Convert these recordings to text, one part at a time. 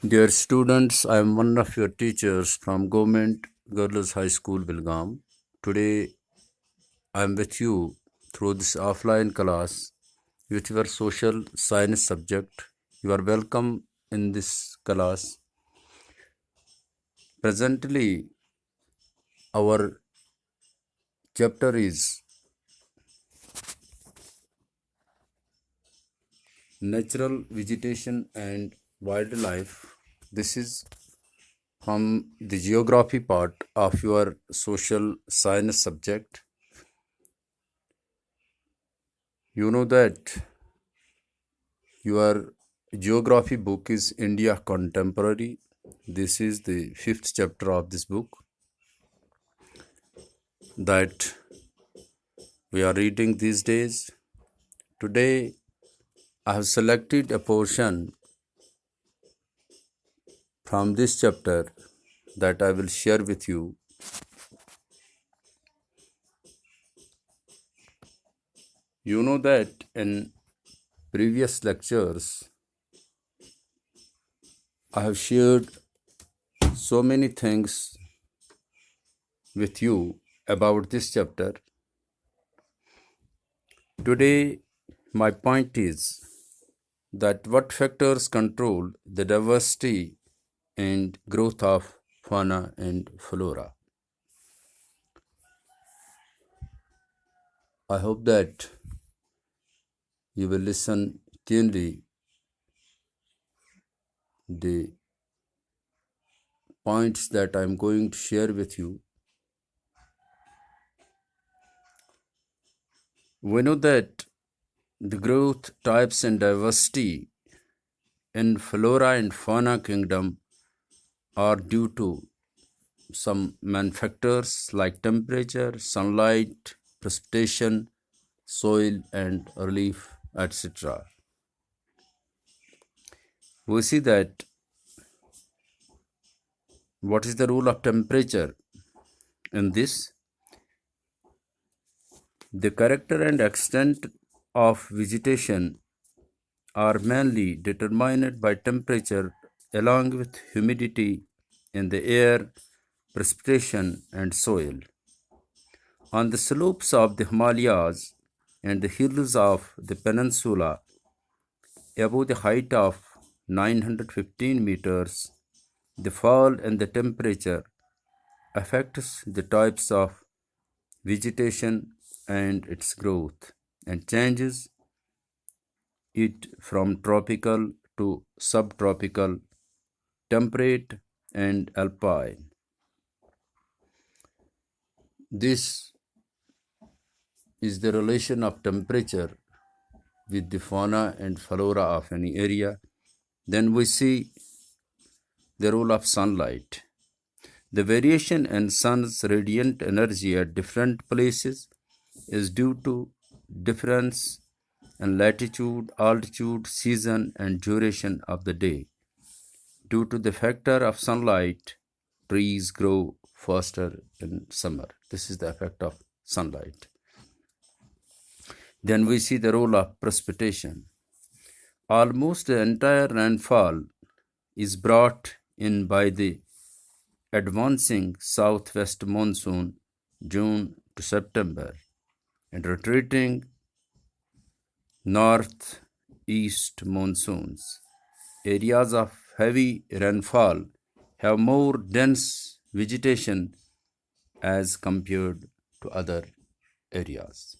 Dear students, I am one of your teachers from Government Girls High School, Belgaum. Today, I am with you through this offline class with your social science subject. You are welcome in this class. Presently, our chapter is Natural Vegetation and Wildlife. This is from the geography part of your social science subject. You know that your geography book is India Contemporary. This is the fifth chapter of this book that we are reading these days. Today, I have selected a portion from this chapter that I will share with you. You know that in previous lectures, I have shared so many things with you about this chapter. Today, my point is that what factors control the diversity and growth of fauna and flora. I hope that you will listen keenly the points that I am going to share with you. We know that the growth, types, and diversity in flora and fauna kingdom are due to some main factors like temperature, sunlight, precipitation, soil, and relief, etc. We see that what is the role of temperature in this? The character and extent of vegetation are mainly determined by temperature along with humidity in the air, precipitation, and soil. On the slopes of the Himalayas and the hills of the peninsula, above the height of 915 meters, the fall in the temperature affects the types of vegetation and its growth and changes it from tropical to subtropical, temperate, and alpine. This is the relation of temperature with the fauna and flora of any area. Then we see the role of sunlight. The variation in sun's radiant energy at different places is due to difference in latitude, altitude, season, and duration of the day. Due to the factor of sunlight, trees grow faster in summer. This is the effect of sunlight. Then we see the role of precipitation. Almost the entire rainfall is brought in by the advancing southwest monsoon, June to September, and retreating northeast monsoons. Areas of heavy rainfall have more dense vegetation as compared to other areas.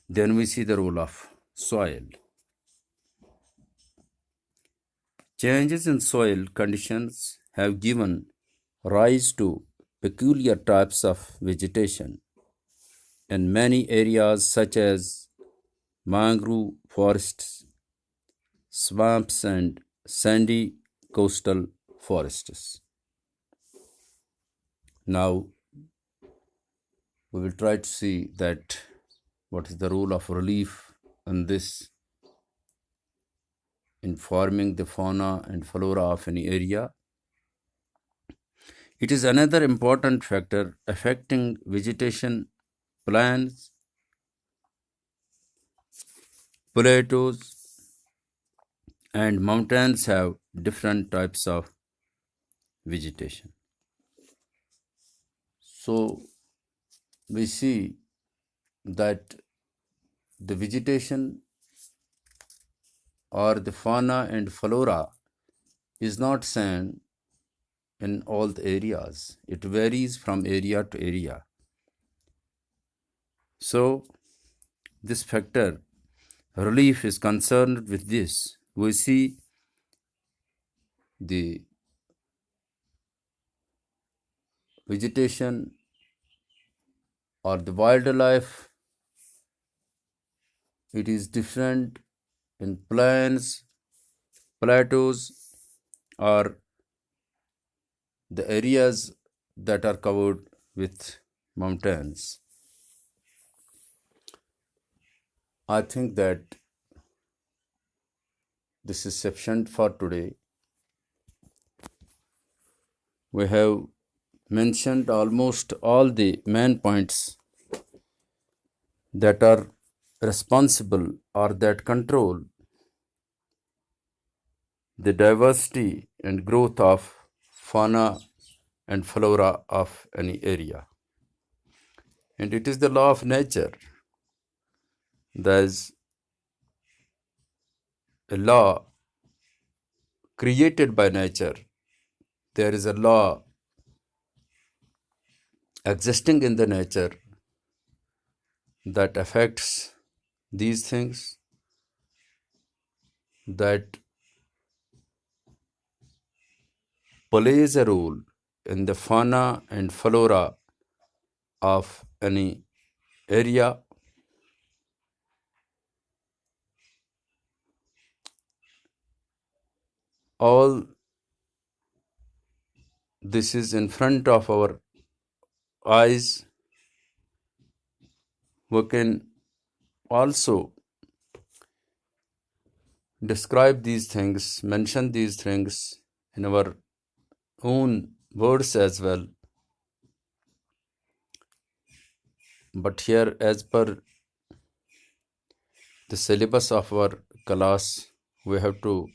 Then we see the role of soil. Changes in soil conditions have given rise to peculiar types of vegetation in many areas such as mangrove forests, swamps, and sandy coastal forests. Now we will try to see that what is the role of relief in this in forming the fauna and flora of any area. It is another important factor affecting vegetation, plants, plateaus, and mountains have different types of vegetation. So we see that the vegetation or the fauna and flora is not same in all the areas. It varies from area to area. So this factor relief is concerned with this. We see the vegetation or the wildlife, it is different in plains, plateaus, or the areas that are covered with mountains. I think that this is sufficient for today. We have mentioned almost all the main points that are responsible or that control the diversity and growth of fauna and flora of any area. And it is the law of nature. There is a law created by nature. There is a law existing in the nature that affects these things, that plays a role in the fauna and flora of any area. All this is in front of our eyes. We can also describe these things, mention these things in our own words as well. But here, as per the syllabus of our class, we have to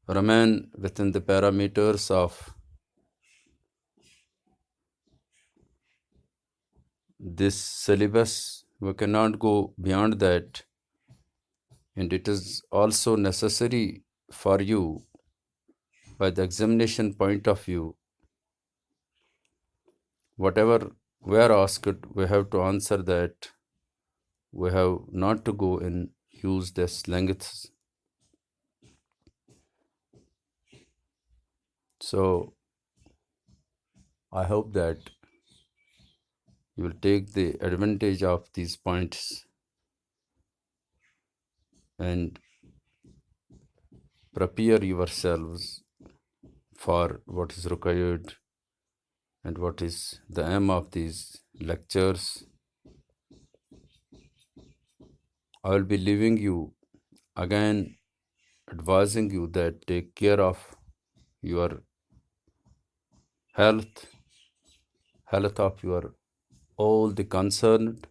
remain within the parameters of this syllabus. We cannot go beyond that, and it is also necessary for you, by the examination point of view, whatever we are asked, we have to answer that. We have not to go and use this lengths. So I hope that you will take the advantage of these points and prepare yourselves for what is required and what is the aim of these lectures. I will be leaving you again, advising you that take care of your health of your all the concerned,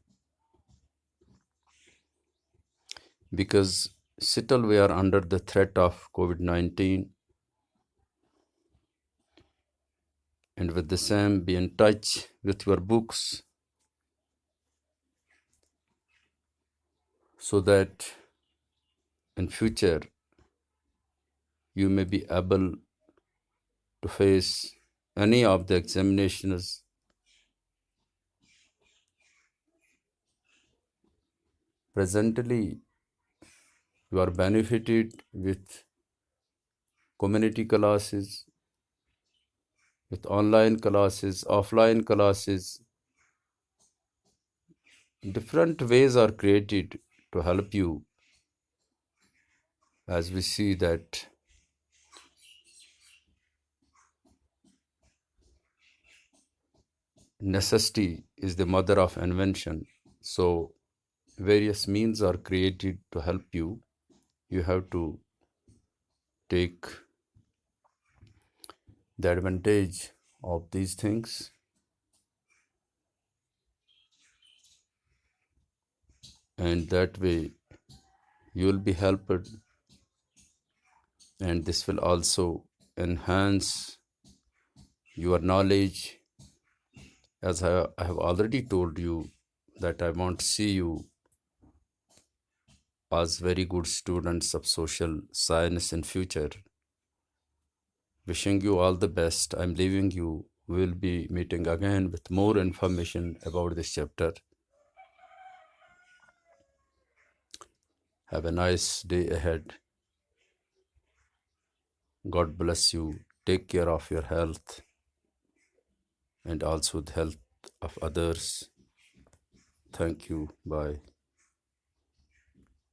because still we are under the threat of COVID-19, and with the same be in touch with your books so that in future you may be able to face any of the examinations. Presently, you are benefited with community classes, with online classes, offline classes. Different ways are created to help you, as we see that necessity is the mother of invention. So various means are created to help you. You have to take the advantage of these things, and that way you will be helped and this will also enhance your knowledge. As I have already told you that I want to see you as very good students of social science in future. Wishing you all the best. I'm leaving you. We'll be meeting again with more information about this chapter. Have a nice day ahead. God bless you. Take care of your health and also the health of others. Thank you. Bye.